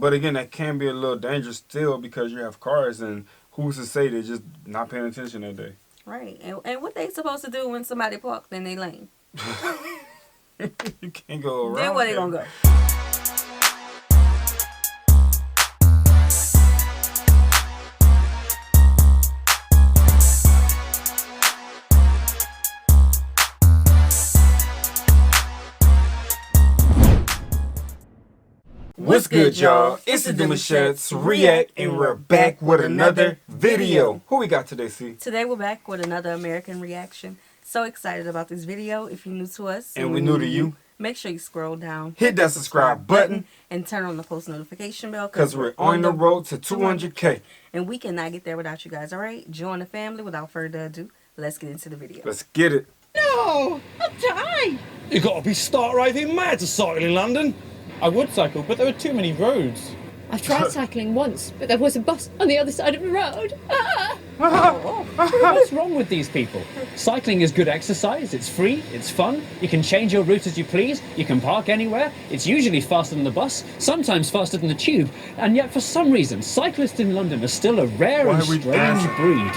But again, that can be a little dangerous still because you have cars, and who's to say they're just not paying attention that day? Right. And what they supposed to do when somebody parked in their lane? You can't go around. Then where they gonna go? What's good, y'all? It's the Demouchets REACT, and we're back with another video. Who we got today, C? Today we're back with another American reaction. So excited about this video. If you're new to us And we're new to you, make sure you scroll down, hit that subscribe button, and turn on the post notification bell because we're on the road to 200K. And we cannot get there without you guys, alright? Join the family. Without further ado, let's get into the video. Let's get it. No, I'll die. You gotta be stark raving mad to cycle in London. I would cycle, but there were too many roads. I've tried cycling once, but there was a bus on the other side of the road. Ah! What's wrong with these people? Cycling is good exercise, it's free, it's fun, you can change your route as you please, you can park anywhere, it's usually faster than the bus, sometimes faster than the tube, and yet for some reason, cyclists in London are still a rare and strange breed.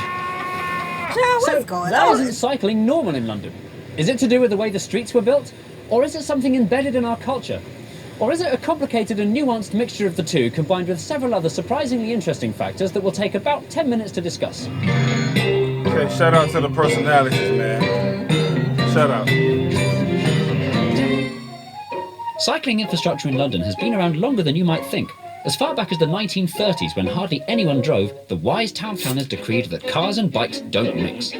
What's going Why on? isn't cycling normal in London? Is it to do with the way the streets were built? Or is it something embedded in our culture? Or is it a complicated and nuanced mixture of the two, combined with several other surprisingly interesting factors that will take about 10 minutes to discuss? Okay, shout out to the personalities, man. Shout out. Cycling infrastructure in London has been around longer than you might think. As far back as the 1930s, when hardly anyone drove, the wise town planners decreed that cars and bikes don't mix.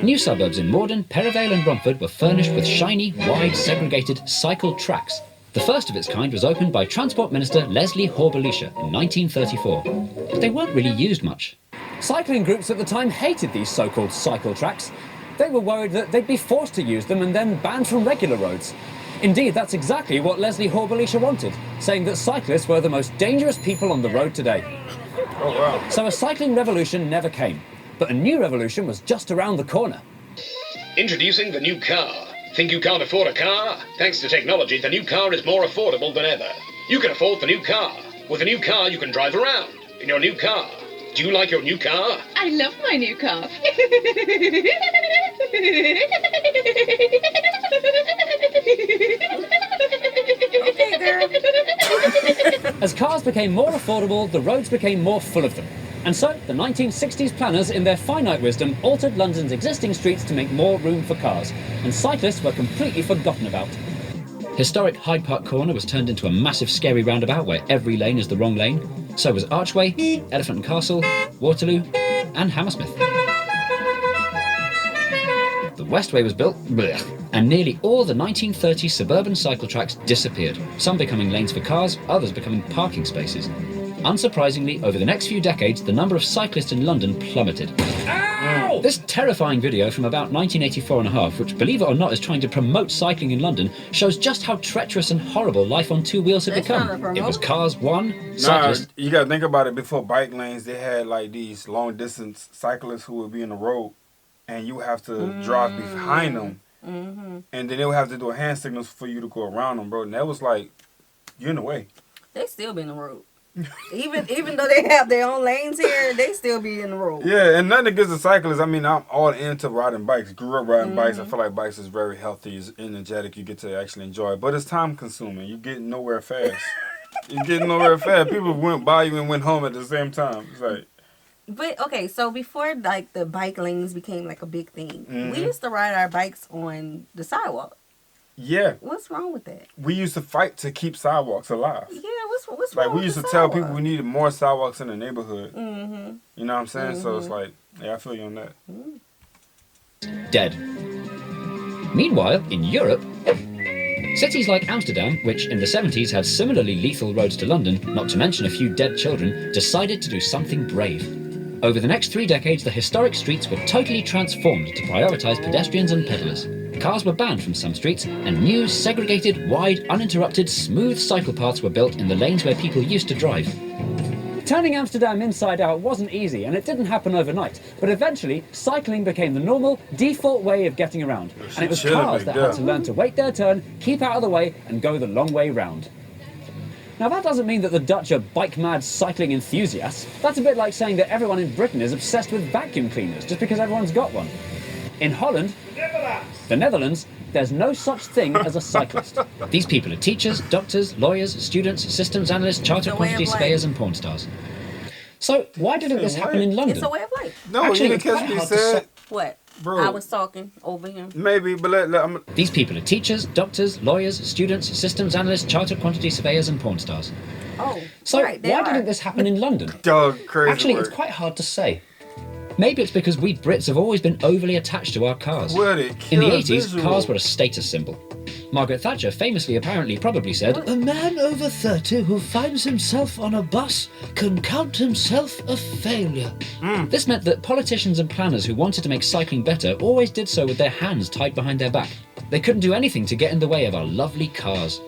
New suburbs in Morden, Perivale and Romford were furnished with shiny, wide, segregated cycle tracks. The first of its kind was opened by Transport Minister Leslie Hoare-Belisha in 1934, but they weren't really used much. Cycling groups at the time hated these so-called cycle tracks. They were worried that they'd be forced to use them and then banned from regular roads. Indeed, that's exactly what Leslie Hoare-Belisha wanted, saying that cyclists were the most dangerous people on the road today. Oh, wow. So a cycling revolution never came, but a new revolution was just around the corner. Introducing the new car. Think you can't afford a car? Thanks to technology, the new car is more affordable than ever. You can afford the new car. With a new car, you can drive around in your new car. Do you like your new car? I love my new car. Okay, girl. As cars became more affordable, the roads became more full of them. And so, the 1960s planners, in their finite wisdom, altered London's existing streets to make more room for cars, and cyclists were completely forgotten about. Historic Hyde Park Corner was turned into a massive scary roundabout where every lane is the wrong lane. So was Archway, Elephant and Castle, Waterloo and Hammersmith. The Westway was built, and nearly all the 1930s suburban cycle tracks disappeared, some becoming lanes for cars, others becoming parking spaces. Unsurprisingly, over the next few decades, the number of cyclists in London plummeted. Ow! This terrifying video from about 1984 and a half, which, believe it or not, is trying to promote cycling in London, shows just how treacherous and horrible life on two wheels had become. It was cars one, cyclists... Nah, you gotta think about it. Before bike lanes, they had like these long distance cyclists who would be in the road, and you have to drive behind them, and then they would have to do a hand signals for you to go around them, bro. And that was like, you're in the way. They still be in the road. Even though they have their own lanes here, they still be in the road. Yeah, and nothing against the cyclists. I mean, I'm all into riding bikes. Grew up riding bikes. I feel like bikes is very healthy, it's energetic. You get to actually enjoy it, but it's time consuming. You get nowhere fast. You get nowhere fast. People went by you and went home at the same time. It's like. But okay, so before like the bike lanes became like a big thing, we used to ride our bikes on the sidewalk. Yeah. What's wrong with that? We used to fight to keep sidewalks alive. Yeah, what's Like wrong we with used the to tell sidewalk? people we needed more sidewalks in the neighborhood. You know what I'm saying? So it's like, yeah, I feel you on that. dead. Meanwhile, in Europe, cities like Amsterdam, which in the 70s had similarly lethal roads to London, not to mention a few dead children, decided to do something brave. Over the next 3 decades, the historic streets were totally transformed to prioritise pedestrians and pedallers. Cars were banned from some streets, and new, segregated, wide, uninterrupted, smooth cycle paths were built in the lanes where people used to drive. Turning Amsterdam inside out wasn't easy, and it didn't happen overnight, but eventually cycling became the normal, default way of getting around, and it was cars that had to learn to wait their turn, keep out of the way, and go the long way round. Now that doesn't mean that the Dutch are bike-mad cycling enthusiasts. That's a bit like saying that everyone in Britain is obsessed with vacuum cleaners just because everyone's got one. In Holland, the Netherlands, there's no such thing as a cyclist. These people are teachers, doctors, lawyers, students, systems analysts, chartered It's a way of quantity life. surveyors and porn stars. So why didn't this happen in London? It's a way of life. No, Actually, you it's didn't quite catch me hard to said. What? Bro. I was talking over him. Maybe, but I'm. These people are teachers, doctors, lawyers, students, systems analysts, chartered quantity surveyors and porn stars. Oh, So right, they why are. didn't this happen in London? Dog, crazy Actually, word. it's quite hard to say. Maybe it's because we Brits have always been overly attached to our cars. What it In the killed 80s, visual. cars were a status symbol. Margaret Thatcher famously probably said, A man over 30 who finds himself on a bus can count himself a failure. This meant that politicians and planners who wanted to make cycling better always did so with their hands tied behind their back. They couldn't do anything to get in the way of our lovely cars.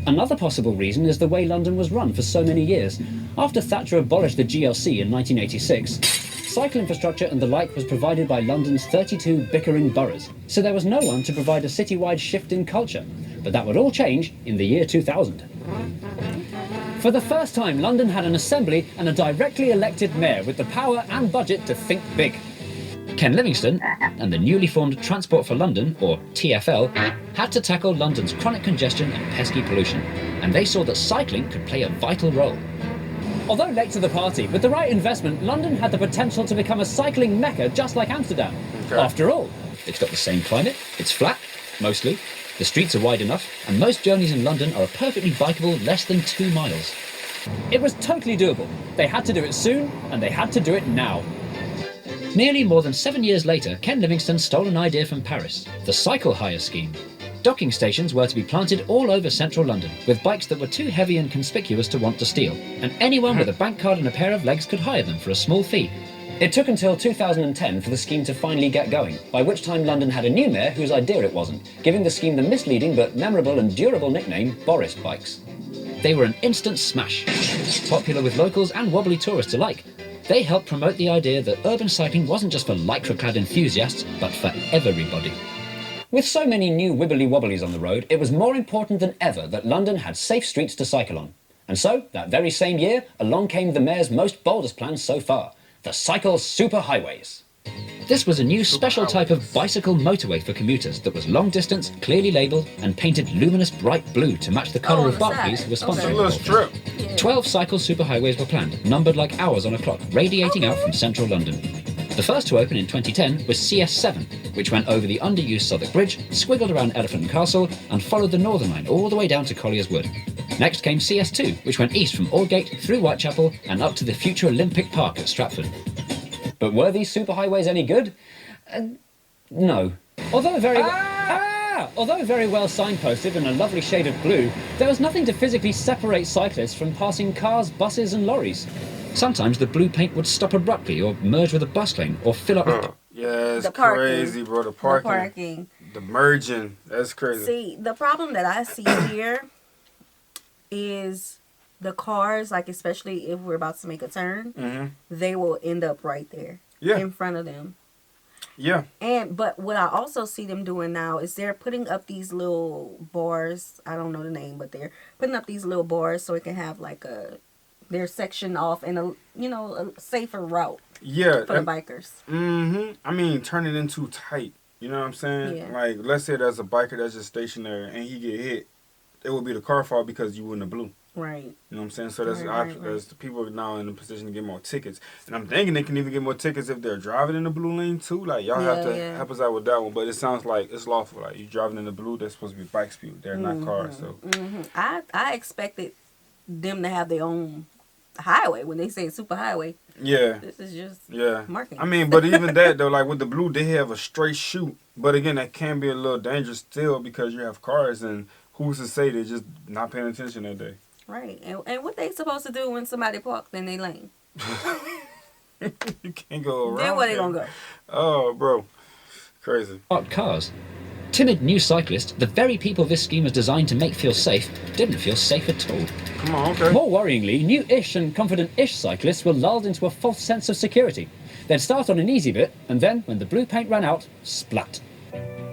Another possible reason is the way London was run for so many years. After Thatcher abolished the GLC in 1986, cycle infrastructure and the like was provided by London's 32 bickering boroughs, so there was no one to provide a citywide shift in culture. But that would all change in the year 2000. For the first time, London had an assembly and a directly elected mayor with the power and budget to think big. Ken Livingstone and the newly formed Transport for London, or TfL, had to tackle London's chronic congestion and pesky pollution, and they saw that cycling could play a vital role. Although late to the party, with the right investment, London had the potential to become a cycling mecca just like Amsterdam. Okay. After all, It's got the same climate, it's flat, mostly, the streets are wide enough, and most journeys in London are perfectly bikeable less than 2 miles. it was totally doable. They had to do it soon, and they had to do it now. Nearly more than 7 years later, Ken Livingstone stole an idea from Paris, the cycle hire scheme. Docking stations were to be planted all over central London, with bikes that were too heavy and conspicuous to want to steal, and anyone with a bank card and a pair of legs could hire them for a small fee. It took until 2010 for the scheme to finally get going, by which time London had a new mayor whose idea it wasn't, giving the scheme the misleading but memorable and durable nickname Boris Bikes. They were an instant smash, popular with locals and wobbly tourists alike. They helped promote the idea that urban cycling wasn't just for lycra-clad enthusiasts, but for everybody. With so many new wibbly-wobblies on the road, it was more important than ever that London had safe streets to cycle on. And so, that very same year, along came the mayor's most boldest plan so far, the cycle superhighways. This was a new special type of bicycle motorway for commuters that was long distance, clearly labelled, and painted luminous bright blue to match the colour on of the Barclays, side. who were It's a sponsoring little the whole thing. strip. 12 cycle superhighways were planned, numbered like hours on a clock, radiating out from central London. The first to open in 2010 was CS7, which went over the underused Southwark Bridge, squiggled around Elephant and Castle, and followed the Northern Line all the way down to Collier's Wood. Next came CS2, which went east from Aldgate through Whitechapel and up to the future Olympic Park at Stratford. But were these superhighways any good? No. Although very well signposted in a lovely shade of blue, there was nothing to physically separate cyclists from passing cars, buses and lorries. Sometimes the blue paint would stop abruptly or merge with a bus lane or fill up with... Yeah, it's The parking. crazy, bro. The The parking. parking. The merging. That's crazy. See, the problem that I see here is the cars, like especially if we're about to make a turn, they will end up right there Yeah. in front of them. Yeah. But what I also see them doing now is they're putting up these little bars. I don't know the name, but they're putting up these little bars so it can have like their section off in a safer route Yeah. for the bikers. I mean, turn it in too tight. You know what I'm saying? Yeah. Like, let's say there's a biker that's just stationary and he get hit. It would be the car fault because you in the blue. Right. You know what I'm saying? So that's Right. there's the people are now in a position to get more tickets. And I'm thinking they can even get more tickets if they're driving in the blue lane too. Like, y'all have to Yeah. help us out with that one. But it sounds like it's lawful. Like, you driving in the blue, they're supposed to be bike speed. They're not cars. So I expected them to have their own highway when they say super highway. yeah. This is just Yeah. marketing. I mean, but even that though, like with the blue, they have a straight shoot. But again, that can be a little dangerous still because you have cars, and who's to say they're just not paying attention that day? Right. And what they supposed to do when somebody parked in their lane? You can't go around. Then where they there. gonna go? Oh, bro, crazy. parked cars. Timid new cyclists, the very people this scheme was designed to make feel safe, didn't feel safe at all. Come on, okay. More worryingly, new-ish and confident-ish cyclists were lulled into a false sense of security. They'd start on an easy bit, and then, when the blue paint ran out, splat.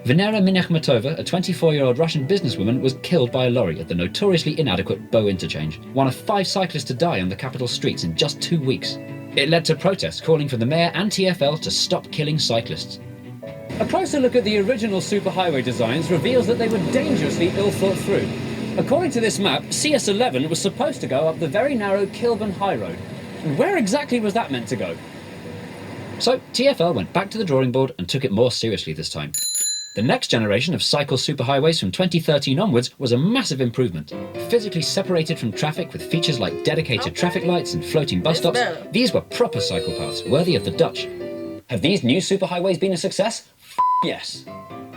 Venera Minechmatova, a 24-year-old Russian businesswoman, was killed by a lorry at the notoriously inadequate Bow interchange, one of 5 cyclists to die on the capital streets in just 2 weeks. It led to protests calling for the mayor and TfL to stop killing cyclists. A closer look at the original superhighway designs reveals that they were dangerously ill thought through. According to this map, CS11 was supposed to go up the very narrow Kilburn High Road. And where exactly was that meant to go? So TfL went back to the drawing board and took it more seriously this time. The next generation of cycle superhighways from 2013 onwards was a massive improvement. Physically separated from traffic with features like dedicated traffic lights and floating bus stops, these were proper cycle paths, worthy of the Dutch. Have these new superhighways been a success? Yes.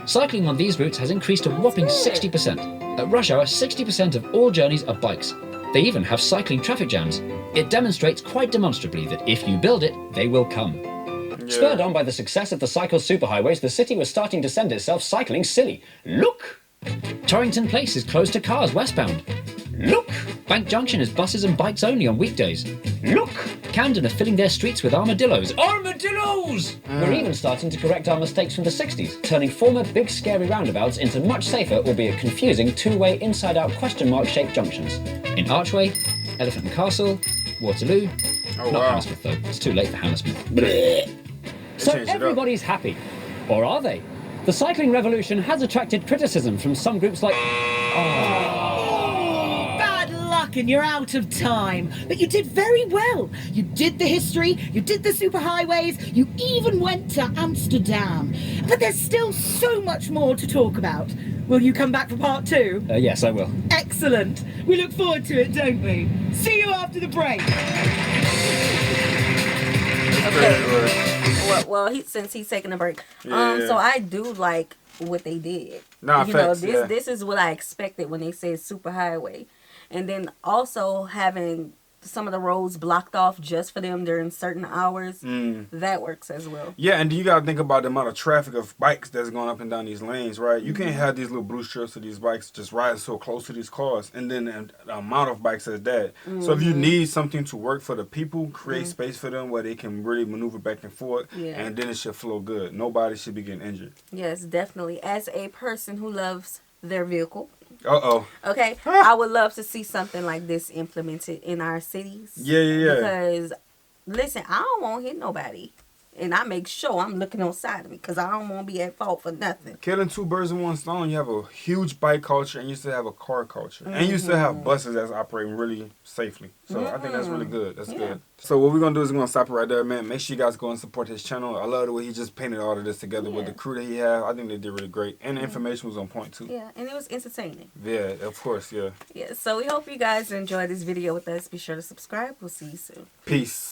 Cycling on these routes has increased a whopping 60%. At rush hour, 60% of all journeys are bikes. They even have cycling traffic jams. It demonstrates quite demonstrably that if you build it, they will come. Yeah. Spurred on by the success of the cycle superhighways, the city was starting to send itself cycling silly. Look! Torrington Place is closed to cars westbound. Look! Bank Junction is buses and bikes only on weekdays. Look! Camden are filling their streets with armadillos. Armadillos! We're even starting to correct our mistakes from the 60s, turning former big scary roundabouts into much safer, albeit confusing, two-way inside-out question mark-shaped junctions. In Archway, Elephant and Castle, Waterloo. Oh, Not wow. Hammersmith though, it's too late for Hammersmith. So changed it up. everybody's happy. Or are they? The cycling revolution has attracted criticism from some groups like... Bad luck and you're out of time. But you did very well. You did the history, you did the superhighways, you even went to Amsterdam. But there's still so much more to talk about. Will you come back for part 2? Yes, I will. Excellent. We look forward to it, don't we? See you after the break. Since he's taking a break, Yeah. so I do like what they did. Nah, you facts, know, yeah. this is what I expected when they said superhighway, and then also having some of the roads blocked off just for them during certain hours. That works as well. Yeah, and you gotta think about the amount of traffic of bikes that's going up and down these lanes, right? You can't have these little blue strips of these bikes just riding so close to these cars, and then the amount of bikes is that. So if you need something to work for the people, create space for them where they can really maneuver back and forth, Yeah. and then it should flow good. Nobody should be getting injured. Yes, definitely. As a person who loves their vehicle, okay, I would love to see something like this implemented in our cities. Yeah. Because, listen, I don't want to hit nobody. And I make sure I'm looking on side of me because I don't want to be at fault for nothing. Killing 2 birds in one stone. You have a huge bike culture, and you still have a car culture, and you still have buses that's operating really safely. So I think that's really good. That's good. So what we're gonna do is we're gonna stop it right there, man. Make sure you guys go and support his channel. I love the way he just painted all of this together with the crew that he had. I think they did really great, and the information was on point too. Yeah, and it was entertaining. Yeah, of course. Yeah. Yeah, so we hope you guys enjoyed this video with us. Be sure to subscribe. We'll see you soon. Peace.